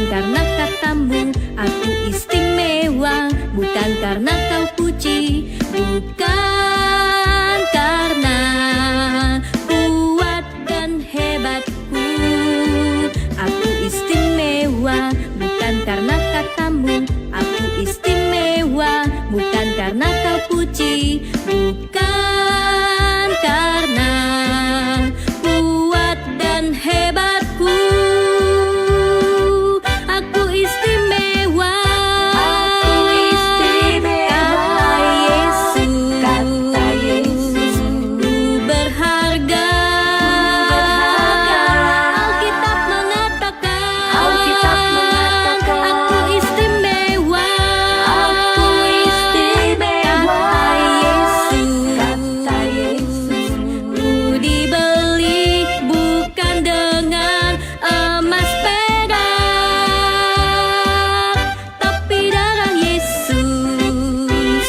karena katamu aku istimewa, bukan karena kau puji, bukan karena kuat dan hebatku. Aku istimewa, bukan karena katamu aku istimewa, bukan karena kau puji, bukan karena kuat dan hebatku. Aku istimewa, kata Yesus, ku berharga. Alkitab mengatakan, aku istimewa, kata Yesus, ku dibeli bukan dengan emas perak, tapi darah Yesus.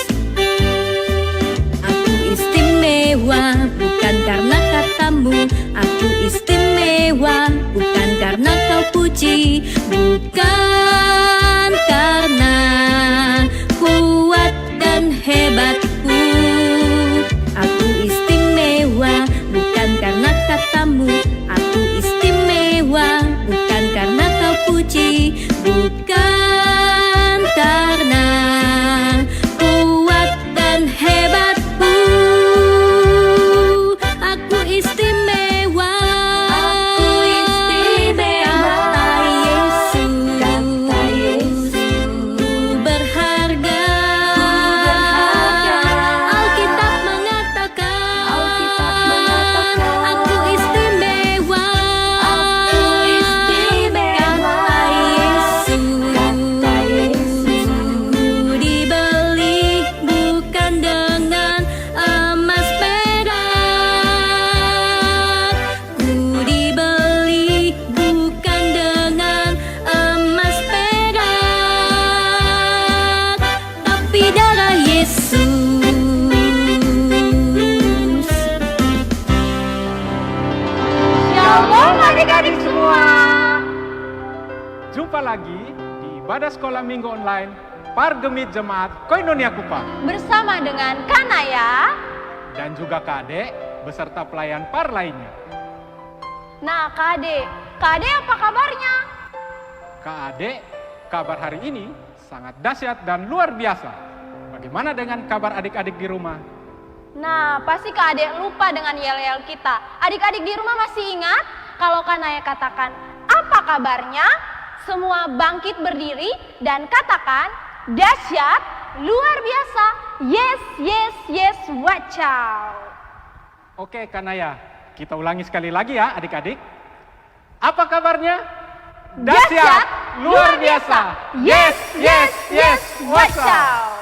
Aku istimewa, bukan karena katamu aku istimewa, bukan karena kau puji, bukan karena kuat dan hebatku. Aku istimewa, bukan karena katamu aku istimewa, bukan karena kau puji, bukan karena kuat dan hebatku. Aku istimewa, kata Yesus, ku berharga. Alkitab mengatakan, aku istimewa, kata Yesus, ku dibeli bukan dengan emas perak, ku dibeli bukan dengan emas perak, tapi darah Yesus. Shalom adik-adik semua. Jumpa lagi di ibadah sekolah minggu online Pargemit Jemaat Koinonia Kupang Bersama dengan Kanaya. dan juga Kak Ade beserta pelayan par lainnya. Nah Kak Ade apa kabarnya? Kak Ade, kabar hari ini sangat dahsyat dan luar biasa. Bagaimana dengan kabar adik-adik di rumah? Nah pasti Kak Ade lupa dengan yel-yel kita. Adik-adik di rumah masih ingat? Kalau Kanaya katakan, apa kabarnya? Semua bangkit berdiri dan katakan, dahsyat, luar biasa, yes, yes, yes, wacau. Oke Kanaya, kita ulangi sekali lagi ya adik-adik. Apa kabarnya? Dahsyat, luar biasa, yes, yes, yes, wacau.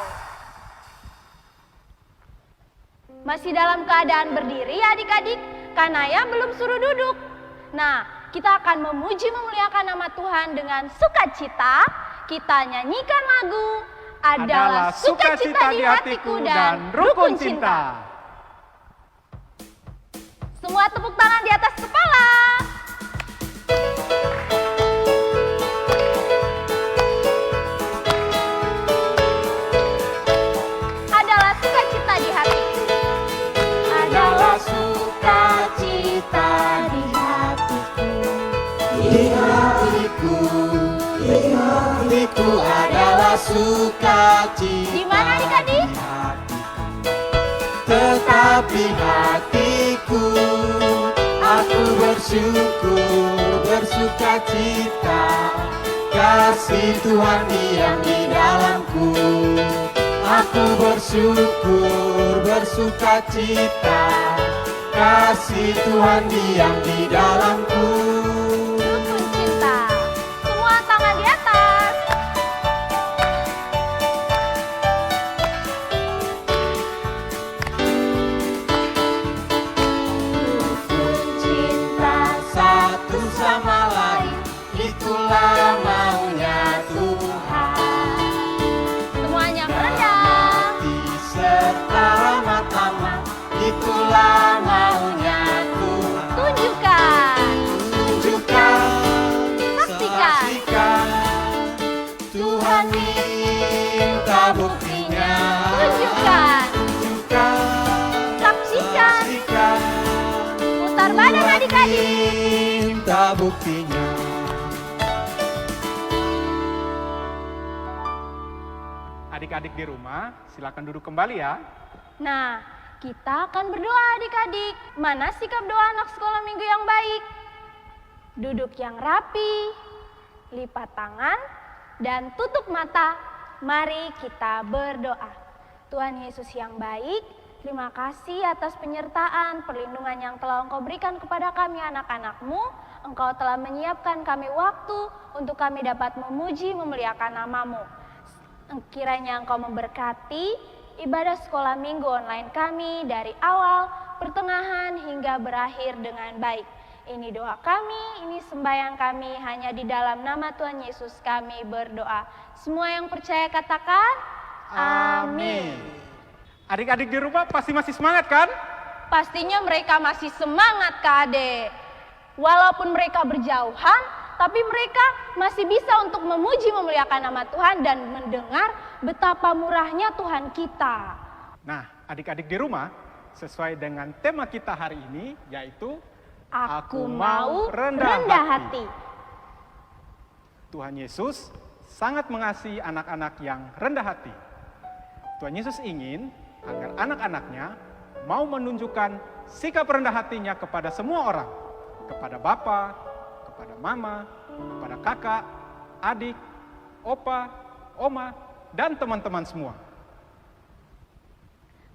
Masih dalam keadaan berdiri ya adik-adik? Kanaya belum suruh duduk. Nah, kita akan memuji memuliakan nama Tuhan dengan sukacita. Kita nyanyikan lagu Adalah Sukacita di Hatiku dan Rukun Cinta. Semua tepuk tangan di atas kepala. Adalah sukacita di hatiku. Adalah sukacita di hatiku. Di hatiku adalah sukacita. Di mana adik-adik? Tetapi hatiku, aku bersyukur, bersukacita. Kasih Tuhan diam di dalamku. Aku bersyukur, bersukacita. Kasih Tuhan diam di dalamku. Rukun cinta. Semua tangan di atas. Rukun cinta Satu sama lain, itulah maunya Tuhan. semuanya merendah. Hati serta ramah-tamah, itulah maunya Tuhan. Tunjukkan. Adik-adik di rumah, silakan duduk kembali ya. Nah, kita akan berdoa adik-adik. Mana sikap doa anak sekolah minggu yang baik? Duduk yang rapi, lipat tangan, dan tutup mata. Mari kita berdoa. Tuhan Yesus yang baik, terima kasih atas penyertaan, perlindungan yang telah Engkau berikan kepada kami anak-anak-Mu. Engkau telah menyiapkan kami waktu untuk kami dapat memuji, memuliakan nama-Mu. Kiranya Engkau memberkati ibadah sekolah minggu online kami dari awal, pertengahan, hingga berakhir dengan baik. Ini doa kami, ini sembahyang kami, hanya di dalam nama Tuhan Yesus kami berdoa. Semua yang percaya katakan, amin. Adik-adik di rumah pasti masih semangat kan? Pastinya mereka masih semangat Kak Ade. Walaupun mereka berjauhan, tapi mereka masih bisa untuk memuji memuliakan nama Tuhan dan mendengar betapa murahnya Tuhan kita. Nah, adik-adik di rumah, sesuai dengan tema kita hari ini, yaitu Aku mau rendah hati. Tuhan Yesus sangat mengasihi anak-anak yang rendah hati. Tuhan Yesus ingin agar anak-anaknya mau menunjukkan sikap rendah hatinya kepada semua orang. Kepada Bapa, kepada Mama, kepada kakak, adik, opa, oma, dan teman-teman semua.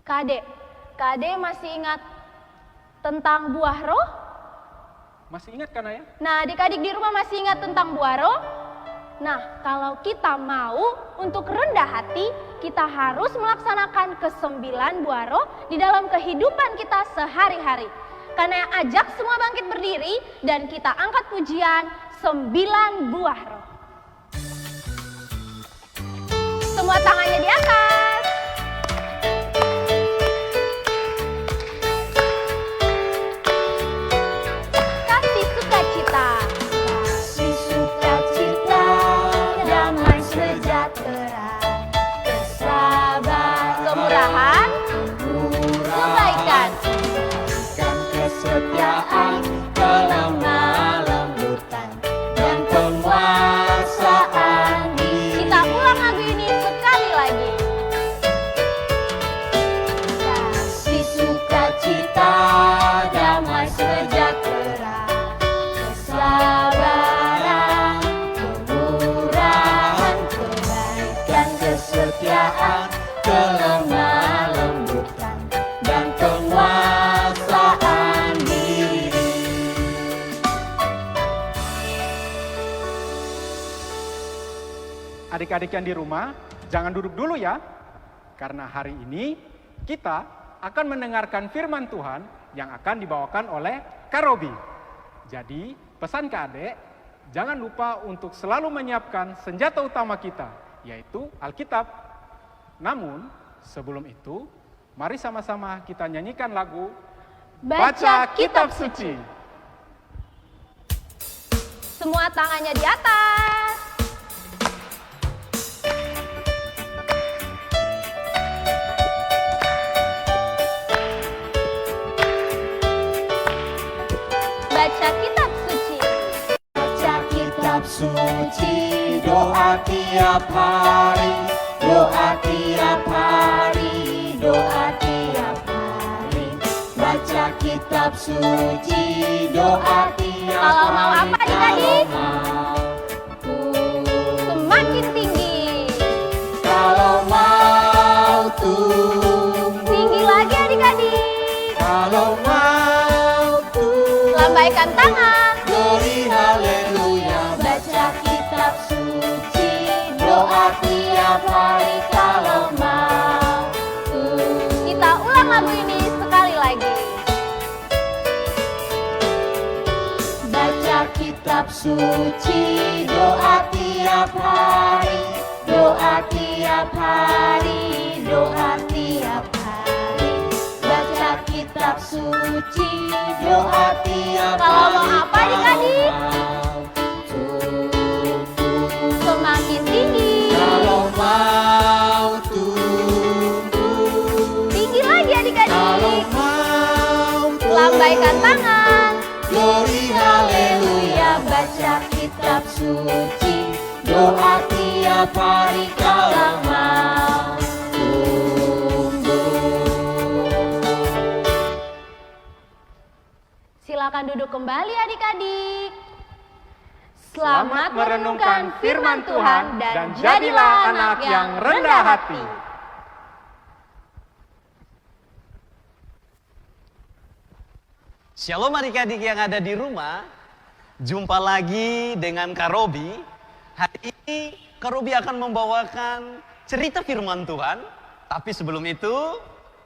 Kak Ade masih ingat tentang buah roh? Masih ingat kan ayah? Nah, adik-adik di rumah masih ingat tentang buah roh? Nah, kalau kita mau untuk rendah hati, kita harus melaksanakan ke-9 buah roh di dalam kehidupan kita sehari-hari. Karena ajak semua bangkit berdiri dan kita angkat pujian 9 buah roh. Semua tangannya di atas. Kasih sukacita. Kasih sukacita, damai sejahtera, kesabaran, Kemurahan, kebaikan, kesetiaan, kelemah lembutan, dan penguasaan diri. kita ulang lagu ini sekali lagi. Kasih sukacita, damai sejahtera, kesabaran, kemurahan, kebaikan, kesetiaan, kelemah lembutan, dan penguasaan diri. Adik-adik yang di rumah, jangan duduk dulu ya. Karena hari ini kita akan mendengarkan firman Tuhan yang akan dibawakan oleh Kak Robi. Jadi, pesan Kak Adek, jangan lupa untuk selalu menyiapkan senjata utama kita, yaitu Alkitab. Namun, sebelum itu, mari sama-sama kita nyanyikan lagu Baca Kitab Suci. Semua tangannya di atas. Baca Kitab Suci. Baca kitab suci, doa tiap hari, doa tiap hari, doa tiap hari. Baca kitab suci, doa tiap hari. Kalau mau apa, adik-adik? Kalau Semakin tinggi. mau tumbuh, Tinggi lagi adik-adik. kalau mau tumbuh, Lambaikan tangan. glory haleluya. Baca kitab suci, doa tiap hari, kalau mau tumbuh. Kita ulang lagu ini sekali lagi. Baca kitab suci, doa tiap hari, doa tiap hari, doa tiap hari. Baca kitab suci, doa tiap hari. Kalau mau apa, adik-adik? Mau tumbuh. Semakin tinggi. Kalau mau tumbuh, Tinggi lagi kalau adik-adik. mau tumbuh, Lambaikan tangan. glory haleluya. Baca kitab suci, doa tiap hari kalau mau tumbuh. Silakan duduk kembali adik-adik. Selamat merenungkan firman Tuhan dan jadilah anak yang rendah hati. Shalom adik-adik yang ada di rumah. Jumpa lagi dengan Kak Robi. Hari ini Kak Robi akan membawakan cerita firman Tuhan. Tapi sebelum itu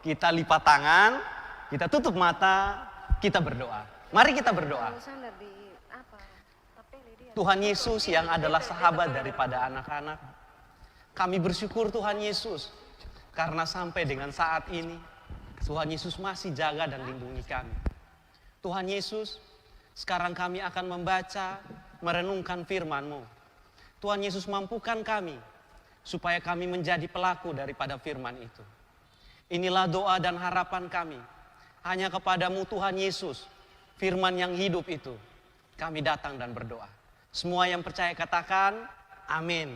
kita lipat tangan, kita tutup mata, kita berdoa. Mari kita berdoa. Tuhan Yesus yang adalah sahabat daripada anak-anak. Kami bersyukur Tuhan Yesus karena sampai dengan saat ini Tuhan Yesus masih jaga dan lindungi kami. Tuhan Yesus, sekarang kami akan membaca, merenungkan firman-Mu. Tuhan Yesus mampukan kami supaya kami menjadi pelaku daripada firman itu. Inilah doa dan harapan kami. Hanya kepadamu Tuhan Yesus, firman yang hidup itu, kami datang dan berdoa. Semua yang percaya katakan, amin.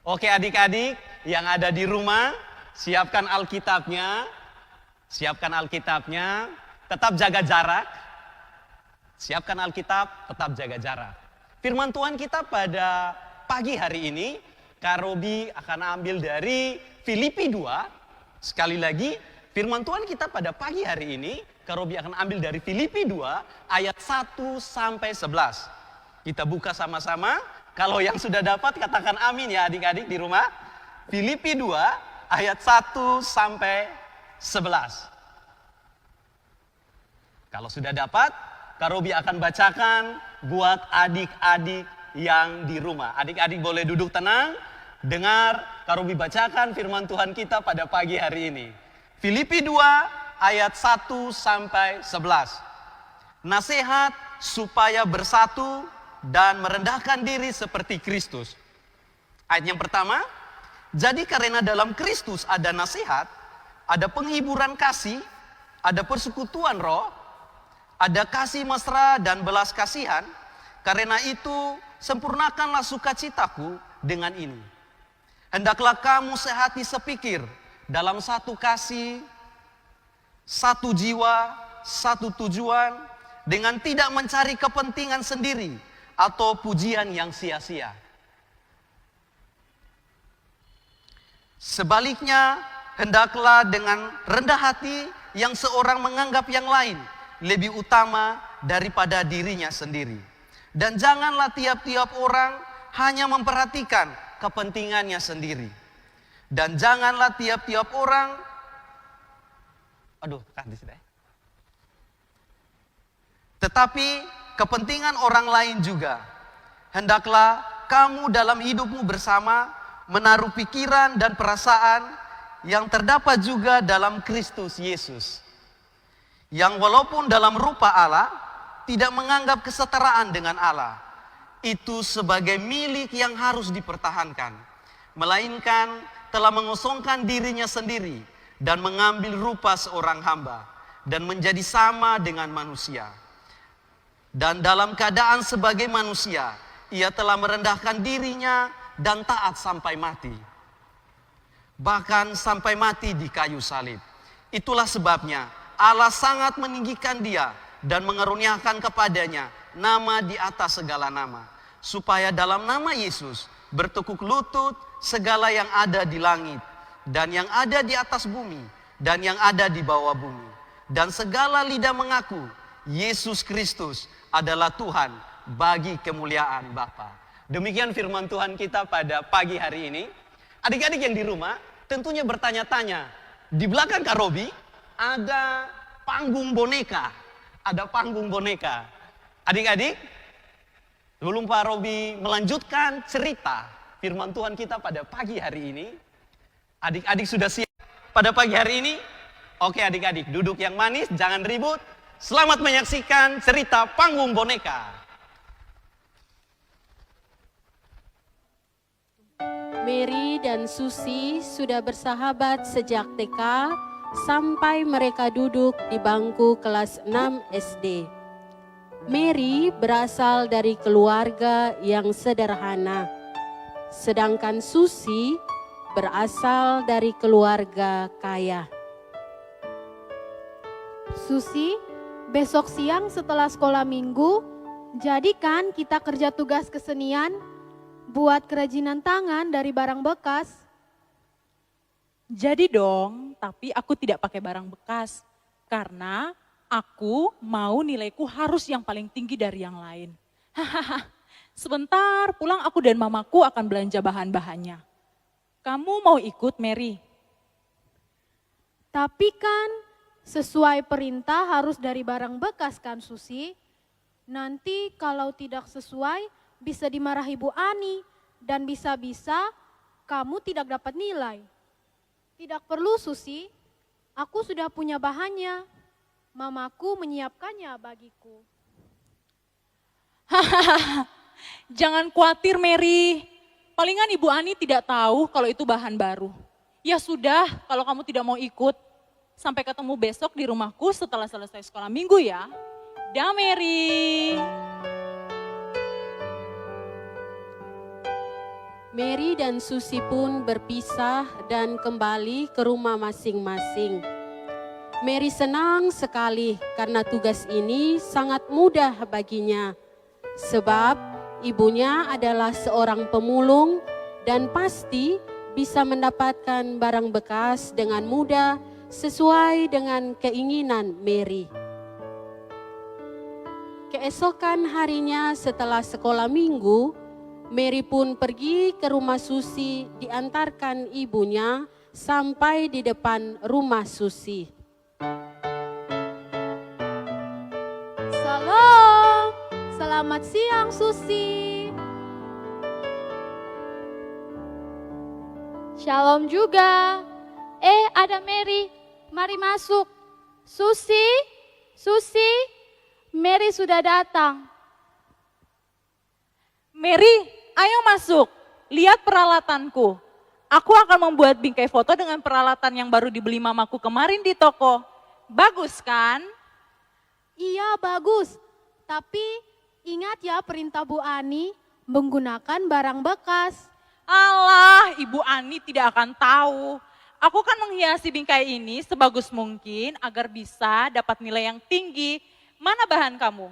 Oke adik-adik yang ada di rumah, siapkan Alkitabnya. Siapkan Alkitabnya, tetap jaga jarak. Siapkan Alkitab, tetap jaga jarak. Firman Tuhan kita pada pagi hari ini, Kak Robi akan ambil dari Filipi 2. Sekali lagi, firman Tuhan kita pada pagi hari ini, Kak Robi akan ambil dari Filipi 2 ayat 1 sampai 11. Kita buka sama-sama. Kalau yang sudah dapat katakan amin ya adik-adik di rumah. Filipi 2 ayat 1 sampai 11. Kalau sudah dapat, Kak Robi akan bacakan buat adik-adik yang di rumah. Adik-adik boleh duduk tenang, dengar Kak Robi bacakan firman Tuhan kita pada pagi hari ini. Filipi 2 ayat 1 sampai 11. Nasihat supaya bersatu dan merendahkan diri seperti Kristus. Ayat yang pertama, jadi karena dalam Kristus ada nasihat, ada penghiburan kasih, ada persekutuan roh, ada kasih mesra dan belas kasihan. Karena itu sempurnakanlah sukacitaku dengan ini. Hendaklah kamu sehati sepikir dalam satu kasih, satu jiwa, satu tujuan, dengan tidak mencari kepentingan sendiri atau pujian yang sia-sia. Sebaliknya, hendaklah dengan rendah hati yang seorang menganggap yang lain lebih utama daripada dirinya sendiri. Dan janganlah tiap-tiap orang hanya memperhatikan kepentingannya sendiri. Dan janganlah tiap-tiap orang, tetapi kepentingan orang lain juga. Hendaklah kamu dalam hidupmu bersama menaruh pikiran dan perasaan yang terdapat juga dalam Kristus Yesus. Yang walaupun dalam rupa Allah, tidak menganggap kesetaraan dengan Allah itu sebagai milik yang harus dipertahankan. Melainkan telah mengosongkan dirinya sendiri dan mengambil rupa seorang hamba dan menjadi sama dengan manusia. Dan dalam keadaan sebagai manusia, ia telah merendahkan dirinya dan taat sampai mati. Bahkan sampai mati di kayu salib. Itulah sebabnya Allah sangat meninggikan dia dan mengaruniakan kepadanya nama di atas segala nama. Supaya dalam nama Yesus bertekuk lutut segala yang ada di langit dan yang ada di atas bumi dan yang ada di bawah bumi. Dan segala lidah mengaku Yesus Kristus adalah Tuhan bagi kemuliaan Bapa. Demikian firman Tuhan kita pada pagi hari ini. Adik-adik yang di rumah tentunya bertanya-tanya, di belakang Kak Robi ada panggung boneka. Ada panggung boneka. Adik-adik, sebelum Pak Robi melanjutkan cerita firman Tuhan kita pada pagi hari ini, adik-adik sudah siap pada pagi hari ini? Oke adik-adik, duduk yang manis, jangan ribut. Selamat menyaksikan cerita panggung boneka. Mary dan Susi sudah bersahabat sejak TK sampai mereka duduk di bangku kelas 6 SD. Mary berasal dari keluarga yang sederhana. sedangkan Susi berasal dari keluarga kaya. Susi, besok siang setelah sekolah minggu, jadikan kita kerja tugas kesenian buat kerajinan tangan dari barang bekas. Jadi dong, tapi aku tidak pakai barang bekas. Karena aku mau nilaiku harus yang paling tinggi dari yang lain. Hahaha, sebentar pulang aku dan mamaku akan belanja bahan-bahannya. Kamu mau ikut, Mary? Tapi kan sesuai perintah harus dari barang bekas kan Susi? Nanti kalau tidak sesuai bisa dimarahi Bu Ani dan bisa-bisa kamu tidak dapat nilai. Tidak perlu Susi, aku sudah punya bahannya. Mamaku menyiapkannya bagiku. Hahaha, jangan khawatir Mary. Palingan Ibu Ani tidak tahu kalau itu bahan baru. Ya sudah, kalau kamu tidak mau ikut, sampai ketemu besok di rumahku setelah selesai sekolah minggu ya. Dah Mary. Mary dan Susi pun berpisah dan kembali ke rumah masing-masing. Mary senang sekali karena tugas ini sangat mudah baginya. Sebab ibunya adalah seorang pemulung dan pasti bisa mendapatkan barang bekas dengan mudah sesuai dengan keinginan Mary. Keesokan harinya setelah sekolah minggu, Mary pun pergi ke rumah Susi diantarkan ibunya sampai di depan rumah Susi. Salam, selamat siang Susi. Shalom juga. Ada Mary. Mari masuk. Susi, Mary sudah datang. Mary, ayo masuk. Lihat peralatanku. Aku akan membuat bingkai foto dengan peralatan yang baru dibeli mamaku kemarin di toko. Bagus kan? Iya bagus, tapi ingat ya perintah Bu Ani menggunakan barang bekas. Alah, Ibu Ani tidak akan tahu. Aku kan menghiasi bingkai ini sebagus mungkin agar bisa dapat nilai yang tinggi. Mana bahan kamu?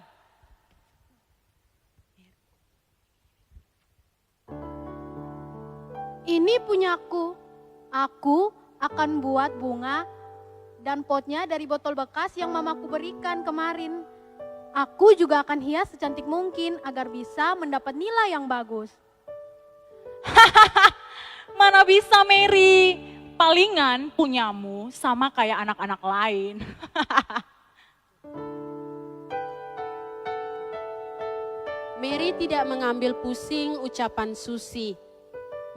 Ini punyaku, aku akan buat bunga dan potnya dari botol bekas yang mamaku berikan kemarin. Aku juga akan hias secantik mungkin agar bisa mendapat nilai yang bagus. Mana bisa Mary? Palingan punyamu sama kayak anak-anak lain. Mary tidak mengambil pusing ucapan Susi.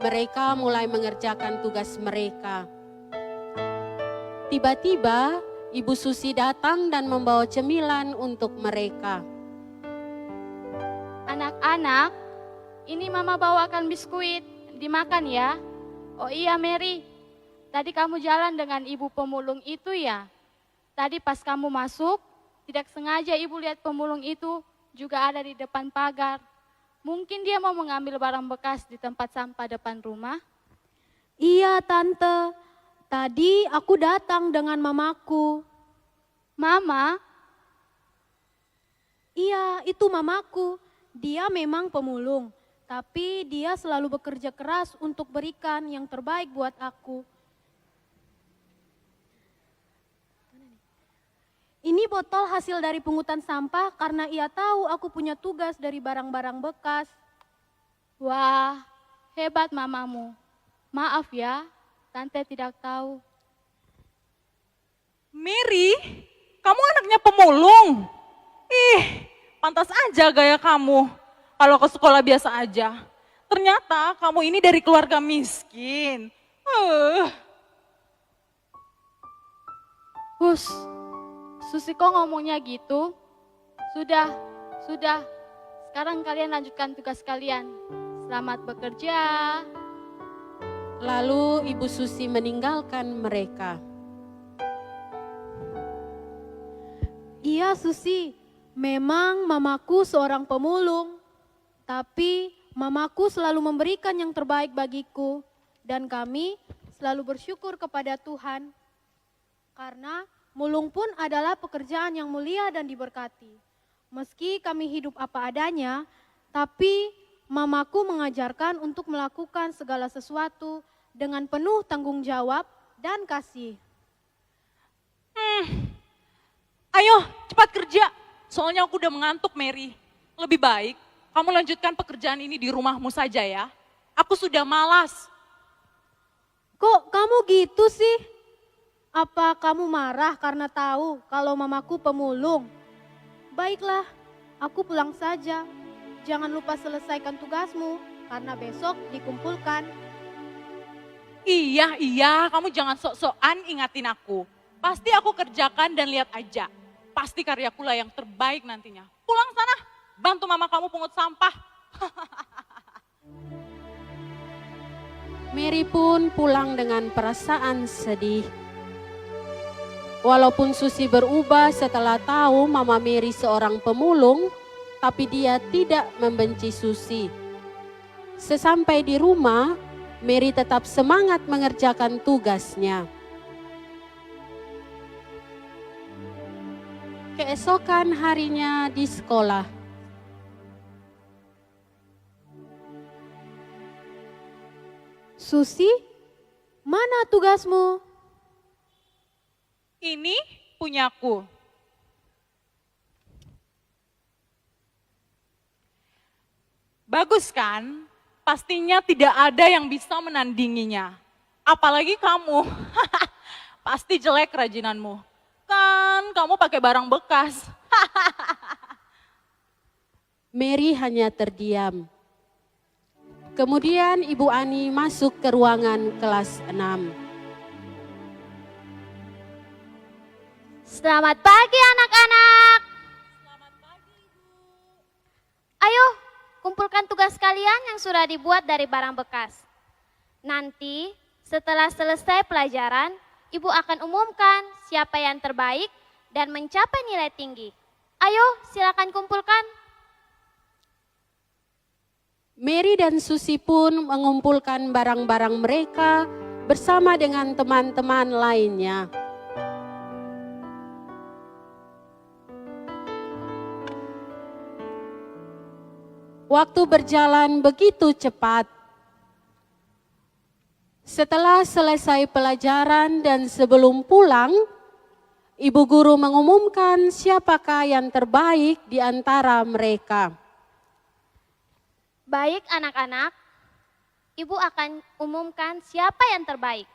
Mereka mulai mengerjakan tugas mereka. Tiba-tiba Ibu Susi datang dan membawa cemilan untuk mereka. Anak-anak, ini mama bawakan biskuit, dimakan ya. Oh iya Mary, tadi kamu jalan dengan ibu pemulung itu ya? Tadi pas kamu masuk, tidak sengaja ibu lihat pemulung itu juga ada di depan pagar. Mungkin dia mau mengambil barang bekas di tempat sampah depan rumah. Iya tante, tadi aku datang dengan mamaku. Mama, Iya itu mamaku, dia memang pemulung. Tapi dia selalu bekerja keras untuk berikan yang terbaik buat aku. Ini botol hasil dari pungutan sampah karena ia tahu aku punya tugas dari barang-barang bekas. wah hebat mamamu. Maaf ya, tante tidak tahu. Mary, kamu anaknya pemulung. Ih, pantas aja gaya kamu. Kalau ke sekolah biasa aja. Ternyata kamu ini dari keluarga miskin. Hus, Susi kok ngomongnya gitu? Sudah. Sekarang kalian lanjutkan tugas kalian. Selamat bekerja. Lalu Ibu Susi meninggalkan mereka. Iya Susi, memang mamaku seorang pemulung. Tapi mamaku selalu memberikan yang terbaik bagiku, dan kami selalu bersyukur kepada Tuhan. Karena mulung pun adalah pekerjaan yang mulia dan diberkati. Meski kami hidup apa adanya, tapi mamaku mengajarkan untuk melakukan segala sesuatu dengan penuh tanggung jawab dan kasih. Ayo cepat kerja, soalnya aku udah mengantuk Mary. Lebih baik kamu lanjutkan pekerjaan ini di rumahmu saja ya. Aku sudah malas. Kok kamu gitu sih? Apa kamu marah karena tahu kalau mamaku pemulung? Baiklah, aku pulang saja. Jangan lupa selesaikan tugasmu, karena besok dikumpulkan. Iya, kamu jangan sok-sokan ingatin aku. Pasti aku kerjakan dan lihat aja. Pasti karyaku lah yang terbaik nantinya. Pulang sana, bantu mama kamu pungut sampah. Mary pun pulang dengan perasaan sedih. Walaupun Susi berubah setelah tahu Mama Mary seorang pemulung, tapi dia tidak membenci Susi. Sesampai di rumah, Mary tetap semangat mengerjakan tugasnya. Keesokan harinya di sekolah. Susi, mana tugasmu? Ini punyaku. Bagus kan? Pastinya tidak ada yang bisa menandinginya. Apalagi kamu. Pasti jelek kerajinanmu. Kan kamu pakai barang bekas. Mary hanya terdiam. Kemudian Ibu Ani masuk ke ruangan kelas 6. Selamat pagi anak-anak. Selamat pagi, Ibu. Ayo, kumpulkan tugas kalian yang sudah dibuat dari barang bekas. Nanti setelah selesai pelajaran, Ibu akan umumkan siapa yang terbaik dan mencapai nilai tinggi. Ayo, silakan kumpulkan. Mary dan Susi pun mengumpulkan barang-barang mereka bersama dengan teman-teman lainnya. Waktu berjalan begitu cepat. Setelah selesai pelajaran dan sebelum pulang, ibu guru mengumumkan siapakah yang terbaik di antara mereka. Baik anak-anak, Ibu akan umumkan siapa yang terbaik.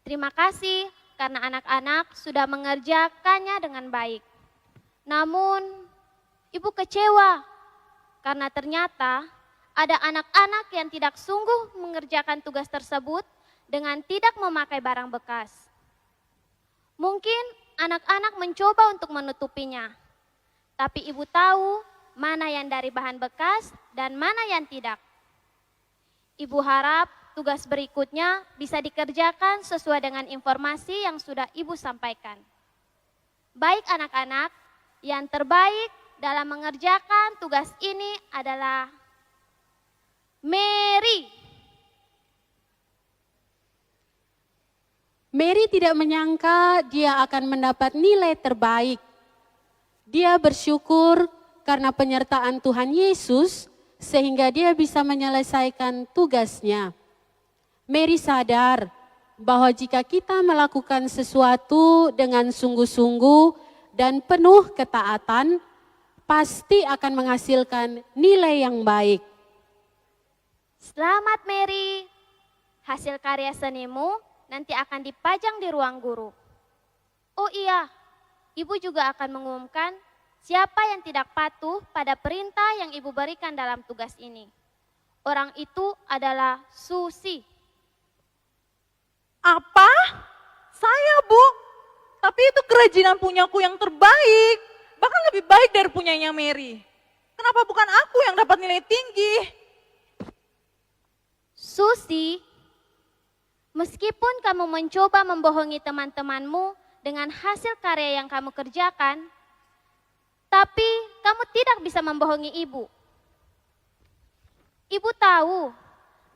Terima kasih karena anak-anak sudah mengerjakannya dengan baik. Namun, Ibu kecewa karena ternyata ada anak-anak yang tidak sungguh mengerjakan tugas tersebut dengan tidak memakai barang bekas. Mungkin anak-anak mencoba untuk menutupinya, tapi Ibu tahu mana yang dari bahan bekas dan mana yang tidak. Ibu harap tugas berikutnya bisa dikerjakan sesuai dengan informasi yang sudah Ibu sampaikan. Baik anak-anak, yang terbaik dalam mengerjakan tugas ini adalah Mary. Mary tidak menyangka dia akan mendapat nilai terbaik. Dia bersyukur karena penyertaan Tuhan Yesus sehingga dia bisa menyelesaikan tugasnya. Mary sadar bahwa jika kita melakukan sesuatu dengan sungguh-sungguh dan penuh ketaatan, pasti akan menghasilkan nilai yang baik. Selamat Mary, hasil karya senimu nanti akan dipajang di ruang guru. Oh iya, Ibu juga akan mengumumkan siapa yang tidak patuh pada perintah yang Ibu berikan dalam tugas ini. Orang itu adalah Susi. Apa? Saya, Bu. Tapi itu kerajinan punyaku yang terbaik. Bahkan lebih baik dari punyanya Mary. Kenapa bukan aku yang dapat nilai tinggi? Susi, meskipun kamu mencoba membohongi teman-temanmu dengan hasil karya yang kamu kerjakan, tapi kamu tidak bisa membohongi Ibu. Ibu tahu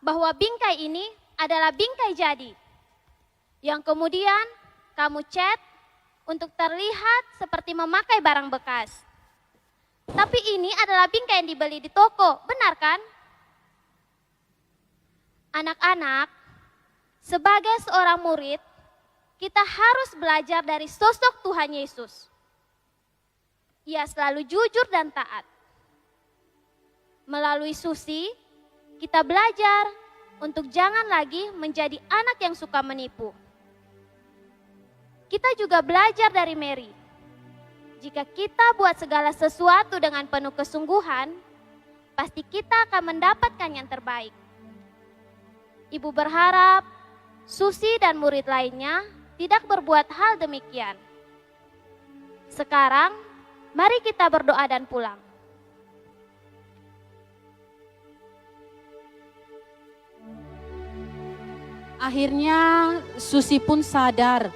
bahwa bingkai ini adalah bingkai jadi, yang kemudian kamu cat untuk terlihat seperti memakai barang bekas. Tapi ini adalah bingkai yang dibeli di toko, benar kan? Anak-anak, sebagai seorang murid, kita harus belajar dari sosok Tuhan Yesus. Ia selalu jujur dan taat. Melalui Susi, kita belajar untuk jangan lagi menjadi anak yang suka menipu. Kita juga belajar dari Mary. Jika kita buat segala sesuatu dengan penuh kesungguhan, pasti kita akan mendapatkan yang terbaik. Ibu berharap Susi dan murid lainnya tidak berbuat hal demikian. Sekarang, mari kita berdoa dan pulang. Akhirnya Susi pun sadar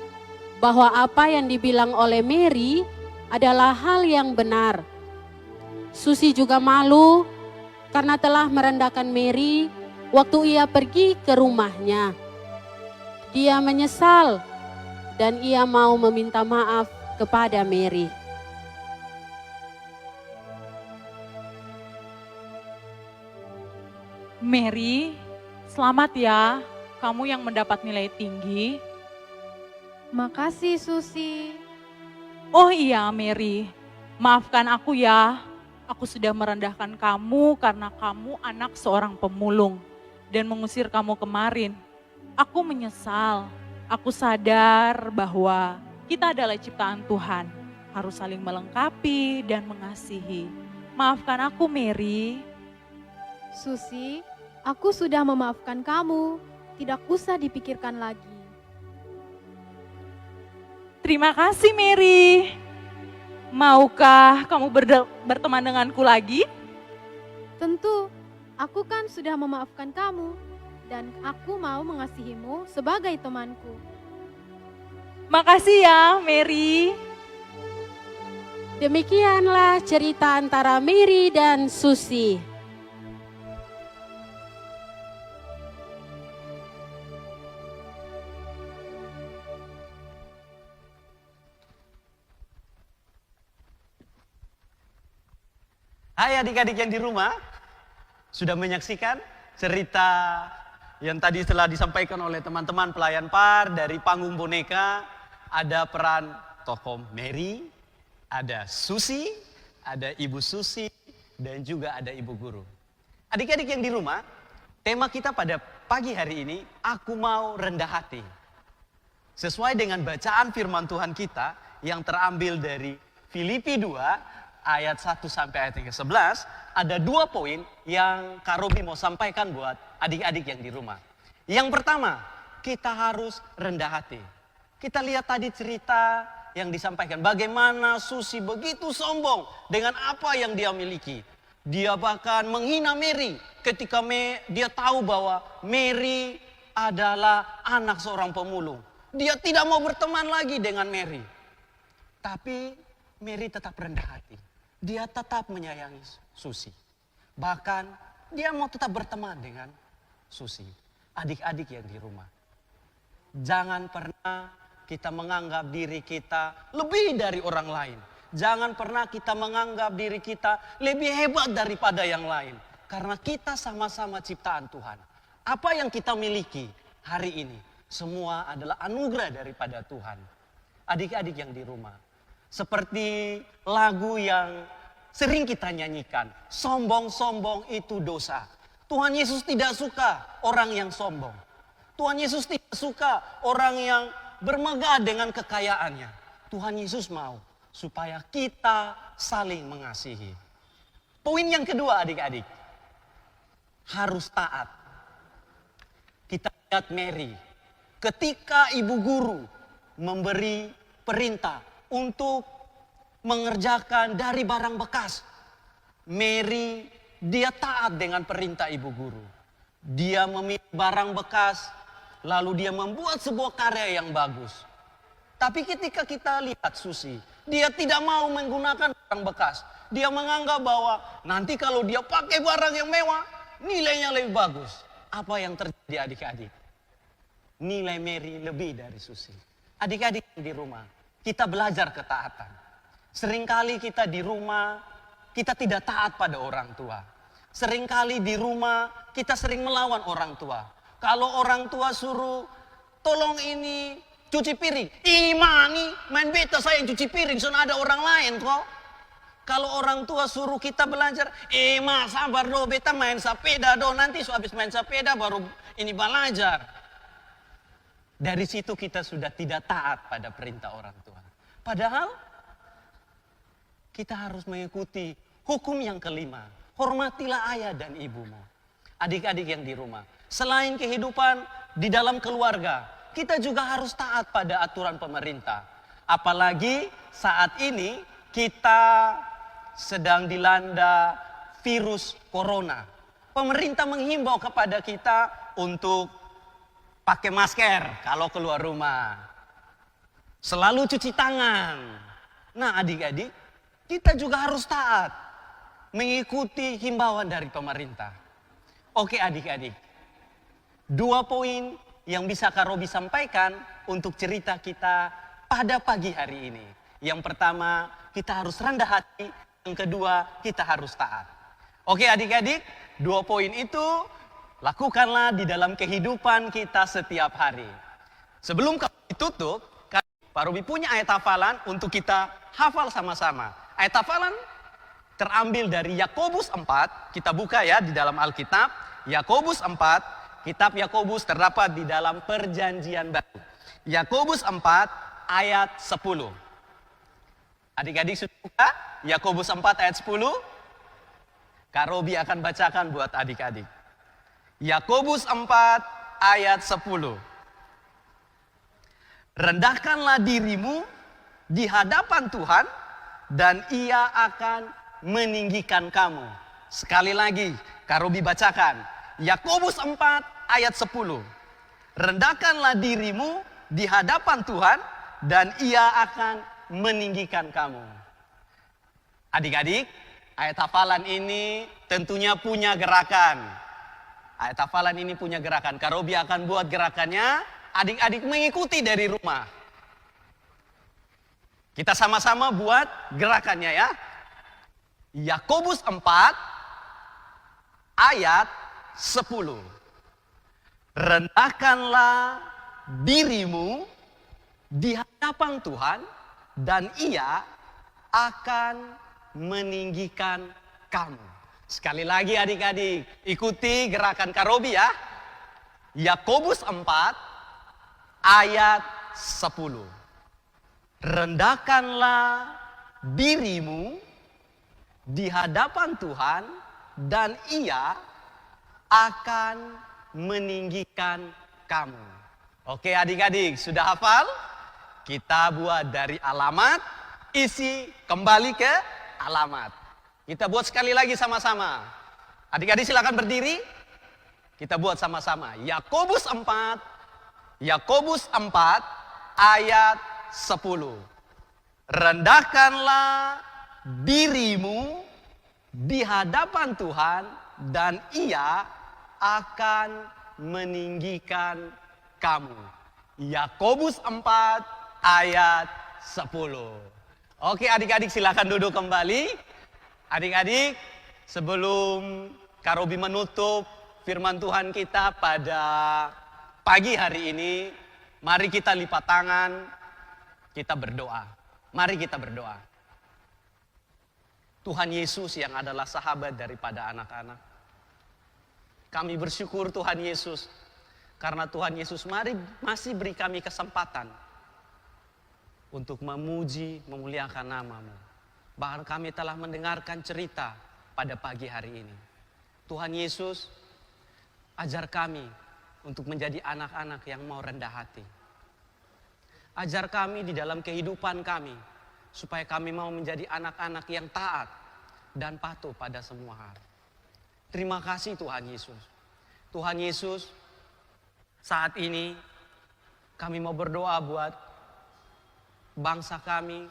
bahwa apa yang dibilang oleh Mary adalah hal yang benar. Susi juga malu karena telah merendahkan Mary waktu ia pergi ke rumahnya. Dia menyesal dan ia mau meminta maaf kepada Mary. Mary, selamat ya, kamu yang mendapat nilai tinggi. Makasih Susi. Oh iya Mary, maafkan aku ya, aku sudah merendahkan kamu karena kamu anak seorang pemulung dan mengusir kamu kemarin. Aku menyesal, aku sadar bahwa kita adalah ciptaan Tuhan, harus saling melengkapi dan mengasihi. Maafkan aku Mary. Susi, aku sudah memaafkan kamu. Tidak usah dipikirkan lagi. Terima kasih Mary. Maukah kamu berteman denganku lagi? Tentu, aku kan sudah memaafkan kamu. Dan aku mau mengasihimu sebagai temanku. Makasih ya Mary. Demikianlah cerita antara Mary dan Susi. Hai adik-adik yang di rumah, sudah menyaksikan cerita yang tadi telah disampaikan oleh teman-teman pelayan PAR dari panggung boneka. Ada peran tokoh Mary, ada Susi, ada Ibu Susi, dan juga ada Ibu Guru. Adik-adik yang di rumah, tema kita pada pagi hari ini, aku mau rendah hati. Sesuai dengan bacaan firman Tuhan kita yang terambil dari Filipi 2, ayat 1 sampai ayat yang ke-11, ada 2 poin yang Kak Robi mau sampaikan buat adik-adik yang di rumah. Yang pertama, kita harus rendah hati. Kita lihat tadi cerita yang disampaikan, bagaimana Susi begitu sombong dengan apa yang dia miliki. Dia bahkan menghina Mary ketika dia tahu bahwa Mary adalah anak seorang pemulung. Dia tidak mau berteman lagi dengan Mary. Tapi Mary tetap rendah hati. Dia tetap menyayangi Susi. Bahkan dia mau tetap berteman dengan Susi. Adik-adik yang di rumah, jangan pernah kita menganggap diri kita lebih dari orang lain. Jangan pernah kita menganggap diri kita lebih hebat daripada yang lain. Karena kita sama-sama ciptaan Tuhan. Apa yang kita miliki hari ini, semua adalah anugerah daripada Tuhan. Adik-adik yang di rumah, seperti lagu yang sering kita nyanyikan, sombong-sombong itu dosa. Tuhan Yesus tidak suka orang yang sombong. Tuhan Yesus tidak suka orang yang bermegah dengan kekayaannya. Tuhan Yesus mau supaya kita saling mengasihi. Poin yang kedua adik-adik, harus taat. Kita lihat Mary, ketika ibu guru memberi perintah untuk mengerjakan dari barang bekas, Mary dia taat dengan perintah ibu guru. Dia memilih barang bekas, lalu dia membuat sebuah karya yang bagus. Tapi ketika kita lihat Susi, dia tidak mau menggunakan barang bekas. Dia menganggap bahwa nanti kalau dia pakai barang yang mewah, nilainya lebih bagus. Apa yang terjadi adik-adik? Nilai Mary lebih dari Susi. Adik-adik di rumah, kita belajar ketaatan. Seringkali kita di rumah, kita tidak taat pada orang tua. Seringkali di rumah, kita sering melawan orang tua. Kalau orang tua suruh, tolong ini, cuci piring. Mani, main beta saya yang cuci piring, soalnya ada orang lain kok. Kalau orang tua suruh kita belajar, sabar do, beta main sepeda do, nanti habis main sepeda baru ini belajar. Dari situ kita sudah tidak taat pada perintah orang tua. Padahal kita harus mengikuti hukum yang kelima. Hormatilah ayah dan ibumu. Adik-adik yang di rumah, selain kehidupan di dalam keluarga, kita juga harus taat pada aturan pemerintah. Apalagi saat ini kita sedang dilanda virus corona. Pemerintah menghimbau kepada kita untuk pakai masker kalau keluar rumah. Selalu cuci tangan. Nah adik-adik, kita juga harus taat mengikuti himbauan dari pemerintah. Oke adik-adik, 2 poin yang bisa Kak Robi sampaikan untuk cerita kita pada pagi hari ini. Yang pertama, kita harus rendah hati. Yang kedua, kita harus taat. Oke adik-adik, 2 poin itu lakukanlah di dalam kehidupan kita setiap hari. Sebelum kami ditutup, Pak Robi punya ayat hafalan untuk kita hafal sama-sama. Ayat hafalan terambil dari Yakobus 4, kita buka ya di dalam Alkitab. Yakobus 4, kitab Yakobus terdapat di dalam Perjanjian Baru. Yakobus 4 ayat 10. Adik-adik sudah buka Yakobus 4 ayat 10? Kak Robi akan bacakan buat adik-adik. Yakobus 4 ayat 10. Rendahkanlah dirimu di hadapan Tuhan dan Ia akan meninggikan kamu. Sekali lagi, Kak Robi bacakan. Yakobus 4 ayat 10. Rendahkanlah dirimu di hadapan Tuhan dan Ia akan meninggikan kamu. Adik-adik, ayat hafalan ini tentunya punya gerakan. Ayat hafalan ini punya gerakan. Kak Robi akan buat gerakannya, adik-adik mengikuti dari rumah. Kita sama-sama buat gerakannya ya. Yakobus 4 ayat 10. Rendahkanlah dirimu di hadapan Tuhan dan Ia akan meninggikan kamu. Sekali lagi adik-adik, ikuti gerakan Kak Robi ya. Yakobus 4 ayat 10. Rendahkanlah dirimu di hadapan Tuhan dan Ia akan meninggikan kamu. Oke adik-adik, sudah hafal? Kita buat dari alamat, isi kembali ke alamat. Kita buat sekali lagi sama-sama. Adik-adik silakan berdiri. Kita buat sama-sama. Yakobus 4 ayat 10. Rendahkanlah dirimu di hadapan Tuhan dan Ia akan meninggikan kamu. Yakobus 4 ayat 10. Oke adik-adik silakan duduk kembali. Adik-adik, sebelum Kak Robi menutup firman Tuhan kita pada pagi hari ini, mari kita lipat tangan, kita berdoa. Mari kita berdoa. Tuhan Yesus yang adalah sahabat daripada anak-anak. Kami bersyukur Tuhan Yesus, karena Tuhan Yesus masih beri kami kesempatan untuk memuji, memuliakan nama-Mu. Bahkan kami telah mendengarkan cerita pada pagi hari ini. Tuhan Yesus, ajar kami untuk menjadi anak-anak yang mau rendah hati. Ajar kami di dalam kehidupan kami, supaya kami mau menjadi anak-anak yang taat dan patuh pada semua hal. Terima kasih Tuhan Yesus. Tuhan Yesus, saat ini kami mau berdoa buat bangsa kami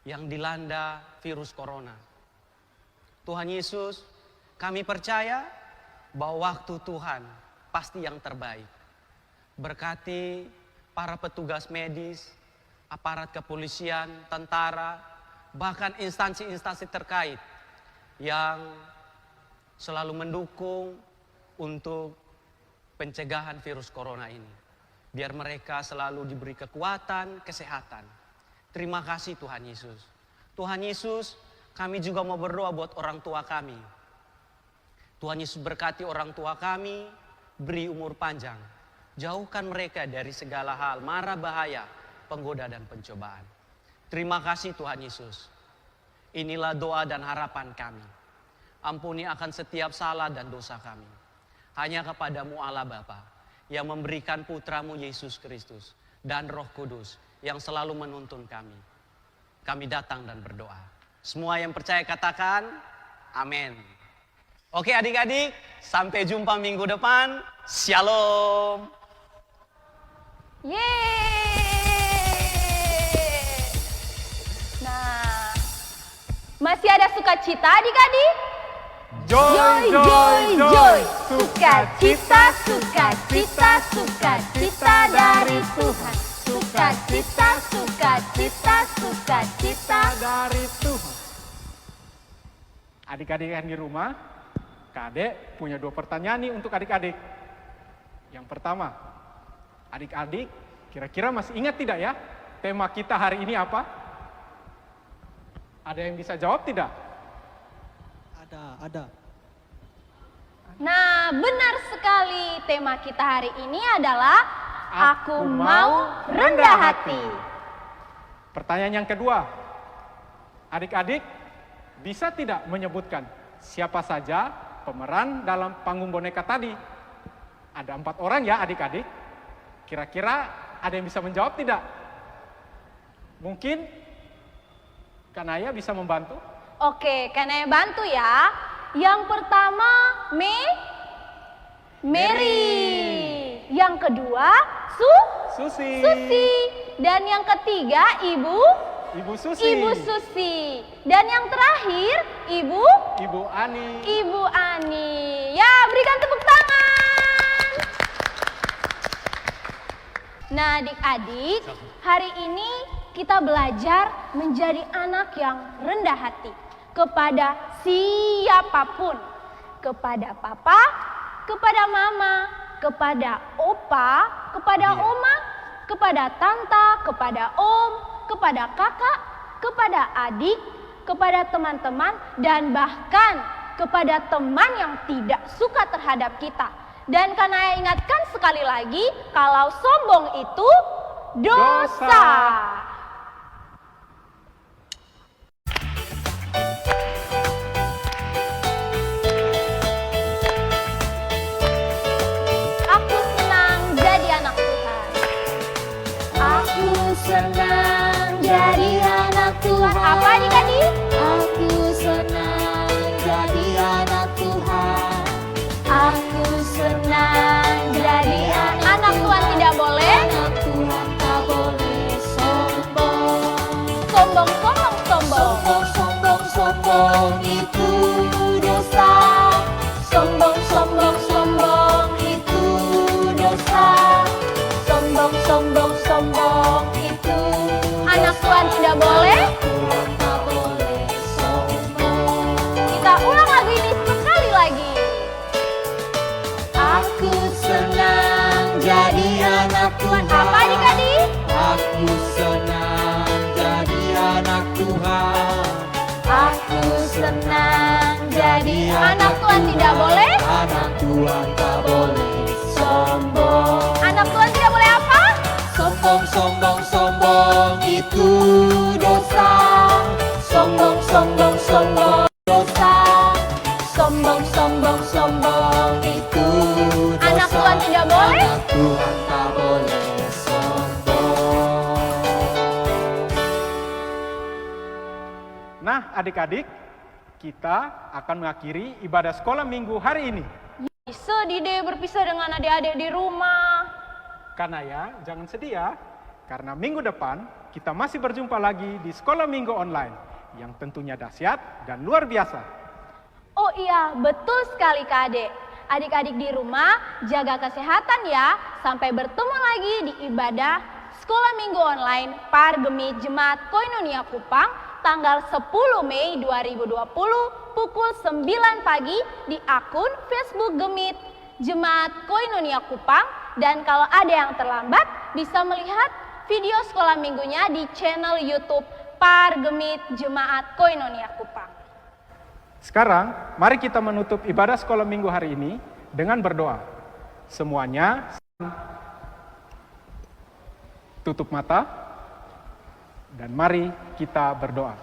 yang dilanda virus corona. Tuhan Yesus, kami percaya bahwa waktu Tuhan pasti yang terbaik. Berkati para petugas medis, aparat kepolisian, tentara, bahkan instansi-instansi terkait yang selalu mendukung untuk pencegahan virus corona ini. Biar mereka selalu diberi kekuatan, kesehatan. Terima kasih Tuhan Yesus. Tuhan Yesus, kami juga mau berdoa buat orang tua kami. Tuhan Yesus berkati orang tua kami, beri umur panjang. Jauhkan mereka dari segala hal, mara bahaya, penggoda dan pencobaan. Terima kasih Tuhan Yesus. Inilah doa dan harapan kami. Ampuni akan setiap salah dan dosa kami. Hanya kepadamu Allah Bapa yang memberikan putramu Yesus Kristus dan Roh Kudus yang selalu menuntun kami. Kami datang dan berdoa. Semua yang percaya katakan amin. Oke adik-adik, sampai jumpa minggu depan. Shalom. Yeay. Nah, masih ada sukacita adik-adik? Joy, joy, joy. Sukacita, sukacita, sukacita dari Tuhan. Sukacita, sukacita, sukacita Dari Tuhan. Adik-adik yang di rumah, Kak Ade punya 2 pertanyaan nih untuk adik-adik. Yang pertama, adik-adik kira-kira masih ingat tidak ya tema kita hari ini apa? Ada yang bisa jawab tidak? Ada. Nah, benar sekali. Tema kita hari ini adalah Aku Mau Rendah Hati. Pertanyaan yang kedua, adik-adik bisa tidak menyebutkan siapa saja pemeran dalam panggung boneka tadi? Ada 4 orang ya adik-adik. Kira-kira ada yang bisa menjawab tidak? Mungkin Kanaya bisa membantu? Oke, Kanaya bantu ya. Yang pertama, Mary. Yang kedua, Susi. Dan yang ketiga, Ibu Susi. Susi. Dan yang terakhir, Ibu Ani. Ya, berikan tepuk tangan. Nah, adik-adik, hari ini kita belajar menjadi anak yang rendah hati kepada siapapun. Kepada papa, kepada mama, kepada opa, kepada oma, kepada tanta, kepada om, kepada kakak, kepada adik, kepada teman-teman, dan bahkan kepada teman yang tidak suka terhadap kita. Dan karena ingatkan sekali lagi, kalau sombong itu dosa. Aku senang jadi anak Tuhan. Aku senang jadi anak Tuhan. Apa adik-adik? Aku senang jadi anak Tuhan. Aku senang jadi Anak Tuhan tidak boleh anak Tuhan, tak boleh sombong. sombong, sombong, sombong. Sombong, sombong, sombong itu dosa. Sombong, sombong, sombong itu dosa. Sombong, sombong, sombong itu Anak Tuhan tidak boleh. Tuhan tak boleh sombong. Kita ulang lagu ini sekali lagi. Aku senang jadi anak Tuhan. Apa adik-adik? Aku senang jadi anak Tuhan. Aku senang jadi Anak Tuhan tidak boleh. Anak Tuhan tak boleh sombong. Anak Tuhan tidak boleh apa? Sombong, sombong, sombong itu dosa. Sombong, sombong, sombong dosa. Sombong, sombong, sombong itu dosa. Anak Tuhan tidak boleh. Anak Tuhan tak boleh sombong. Nah adik-adik, kita akan mengakhiri ibadah sekolah minggu hari ini. Sedih deh berpisah dengan adik-adik di rumah. Kanaya, jangan sedih ya. Karena minggu depan kita masih berjumpa lagi di sekolah minggu online yang tentunya dahsyat dan luar biasa. Oh iya, betul sekali Kak Ade. Adik-adik di rumah, jaga kesehatan ya. Sampai bertemu lagi di ibadah Sekolah Minggu Online Pargemit Jemaat Koinonia Kupang tanggal 10 Mei 2020 pukul 9 pagi di akun Facebook Gemit Jemaat Koinonia Kupang. Dan kalau ada yang terlambat bisa melihat video sekolah minggunya di channel YouTube Pargemit Jemaat Koinonia Kupang. Sekarang, mari kita menutup ibadah sekolah minggu hari ini dengan berdoa. Semuanya tutup mata dan mari kita berdoa.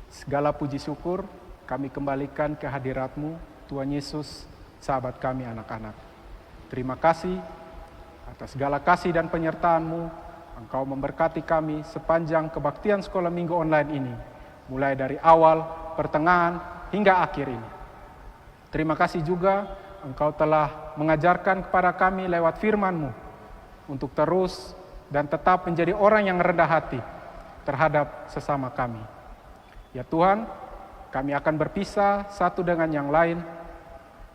Segala puji syukur kami kembalikan ke hadirat-Mu, Tuhan Yesus, sahabat kami anak-anak. Terima kasih atas segala kasih dan penyertaan-Mu. Engkau memberkati kami sepanjang kebaktian sekolah minggu online ini, mulai dari awal, pertengahan, hingga akhir ini. Terima kasih juga Engkau telah mengajarkan kepada kami lewat firman-Mu untuk terus dan tetap menjadi orang yang rendah hati terhadap sesama kami. Ya Tuhan, kami akan berpisah satu dengan yang lain,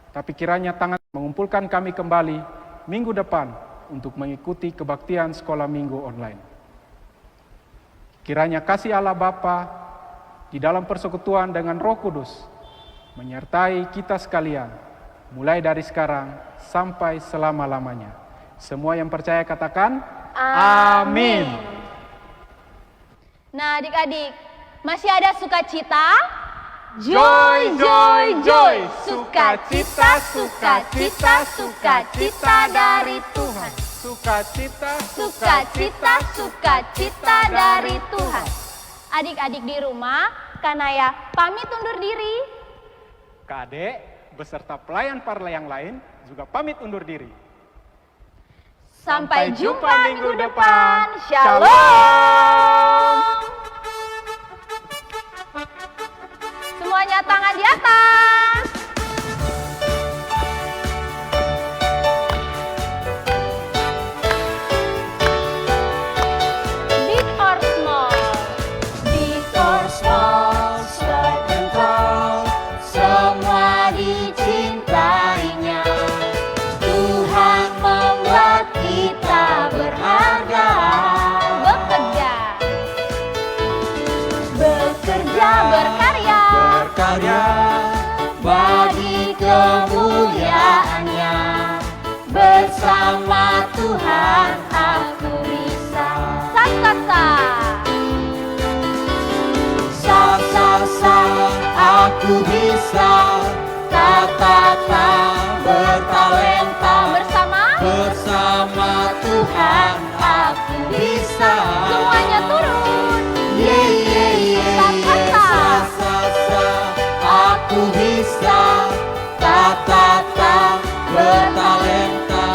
tapi kiranya tangan mengumpulkan kami kembali minggu depan untuk mengikuti kebaktian sekolah minggu online. Kiranya kasih Allah Bapa di dalam persekutuan dengan Roh Kudus menyertai kita sekalian, mulai dari sekarang sampai selama-lamanya. Semua yang percaya katakan, amin. Nah adik-adik, masih ada sukacita? Joy, joy, joy. Sukacita, sukacita, sukacita dari Tuhan. Sukacita, Sukacita, sukacita dari Tuhan. Adik-adik di rumah, Kanaya pamit undur diri. Kak Ade beserta pelayan parla yang lain juga pamit undur diri. Sampai jumpa minggu depan. Shalom. Semuanya tangan di atas. Big or small? Big or small, short and tall, semua dicintainya. Tuhan membuat kita berharga. Bekerja, berkarya, Bagi kemuliaannya, bersama Tuhan aku bisa. Sa-sa-sa. Sa-sa-sa, aku bisa. Ta-ta-ta, bertalenta. Bersama Tuhan aku bisa. Semuanya turun. Ye ye ye. Sa-sa-sa. Sa-sa-sa, aku bisa. Ta-ta-ta, bertalenta.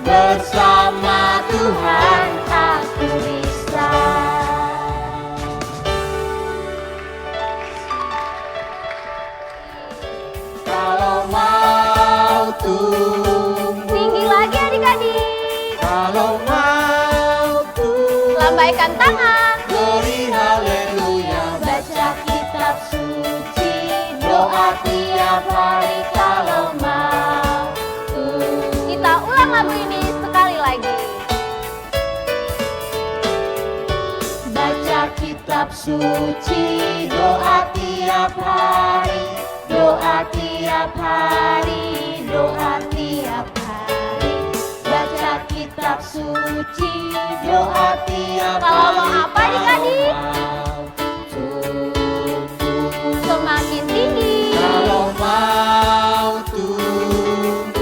Bersama Tuhan aku bisa. Kalau mau tumbuh, Tinggi lagi adik-adik. kalau mau tumbuh, Lambaikan tangan. beri haleluya, baca kitab suci, doa tiap hari kalau mau tumbuh. Kita ulang lagu ini sekali lagi. Baca kitab suci, doa tiap hari, doa tiap hari, doa tiap hari. Baca kitab suci, doa tiap hari. Kalau mau apa, adik-adik? Mau tumbuh. Semakin tinggi. Kalau mau tumbuh,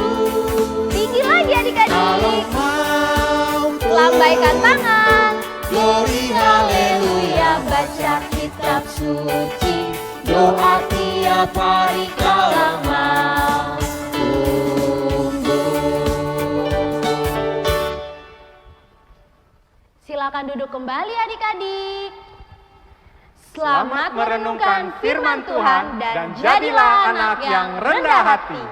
Tinggi lagi kalau adik-adik. mau tumbuh, Lambaikan tangan. glory haleluya, baca kitab suci, doa tiap hari kalau mau tumbuh. Silakan duduk kembali adik-adik. Selamat merenungkan firman Tuhan dan jadilah anak yang rendah hati.